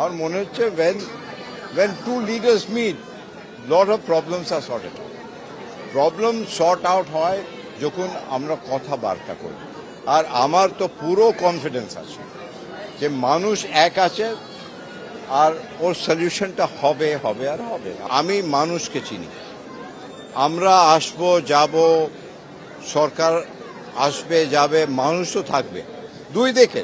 আমার মনে হচ্ছে when two leaders meet, lot of problems are sorted out. Problem sort out হয় যখন আমরা কথাবার্তা করি। আর আমার তো পুরো কনফিডেন্স আছে যে মানুষ এক আছে আর ওর সলিউশনটা হবে হবে আর হবে। আমি মানুষকে চিনি, আমরা আসবো যাব, সরকার আসবে যাবে, মানুষও থাকবে। দুই দেখে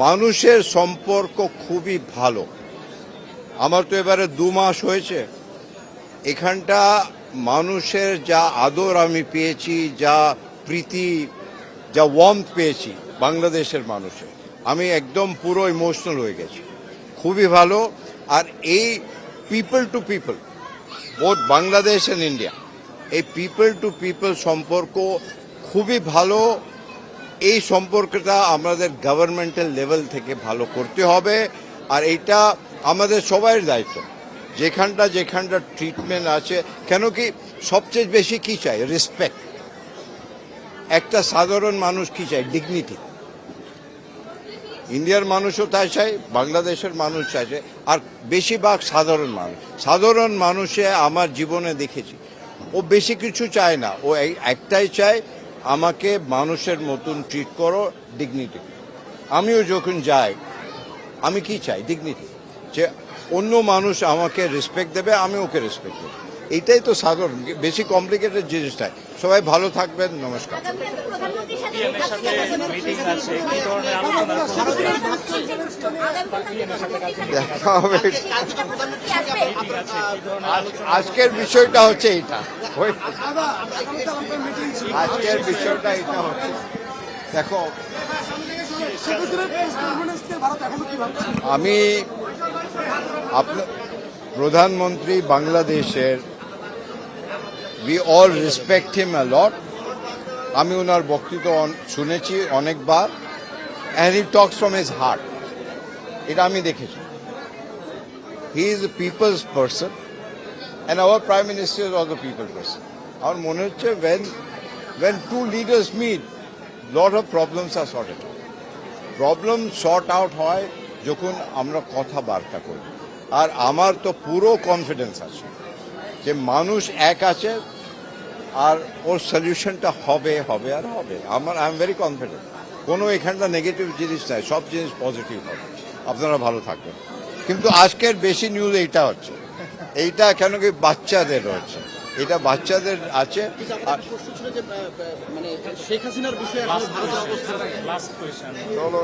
মানুষের সম্পর্ক খুবই ভালো। আমার তো এবারে 2 মাস হয়েছে এখানটা, মানুষের যা আদর আমি পেয়েছি, যা প্রীতি, যা ওয়ার্মথ পেয়েছি বাংলাদেশের মানুষের, আমি একদম পুরো ইমোশনাল হয়ে গেছি। খুবই ভালো। আর এই people to people, both Bangladesh and India, এই পিপল টু পিপল সম্পর্ক খুবই ভালো। এই সম্পর্কটা আমাদের গভর্নমেন্টাল লেভেল থেকে ভালো করতে হবে। আর এটা আমাদের সবাইয়ের দায়িত্ব। যেখানটা ট্রিটমেন্ট আছে, কেন কি সবচেয়ে বেশি কি চাই? রেসপেক্ট। একটা সাধারণ মানুষ কি চাই? ডিগনিটি। ইন্ডিয়ার মানুষও তাই চাই, বাংলাদেশের মানুষ চাইছে। আর বেশিরভাগ সাধারণ মানুষে আমার জীবনে দেখেছি ও বেশি কিছু চায় না, ও একটাই চায়, আমাকে মানুষের মতন ট্রিট করো, ডিগনিটি। আমিও যখন যাই আমি কি চাই? ডিগনিটি। যে অন্য মানুষ আমাকে রেসপেক্ট দেবে, আমি ওকে রেসপেক্ট দেবো। এইটাই তো সাধারণ, বেশি কমপ্লিকেটেড জিনিসটাই। সবাই ভালো থাকবেন, নমস্কার। দেখা হবে। আজকের বিষয়টা হচ্ছে এইটা, আজকের বিষয়টা এটা হচ্ছে, দেখো আমি আপনার প্রধানমন্ত্রী বাংলাদেশের, we all respect him a lot. আমি ওনার বক্তৃতা শুনেছি অনেকবার, and he talks from his heart. এটা আমি দেখেছি। He is a people's person and our prime minister is also people person. আমার মনে হচ্ছে when two leaders meet, lot of problems are sorted out. Problem sort out হয় যখন আমরা কথাবার্তা করি। আর আমার তো পুরো কনফিডেন্স আছে যে মানুষ এক আছে আর ওর সলিউশনটা হবে হবে আর হবে। I am very confident. কোনো এখানটা নেগেটিভ জিনিস নাই, সব জিনিস পজিটিভ হবে। আপনারা ভালো থাকবেন। কিন্তু আজকের বেশি নিউজ এইটা হচ্ছে, এইটা কেন কি বাচ্চাদের হচ্ছে, এটা বাচ্চাদের আছে। চলো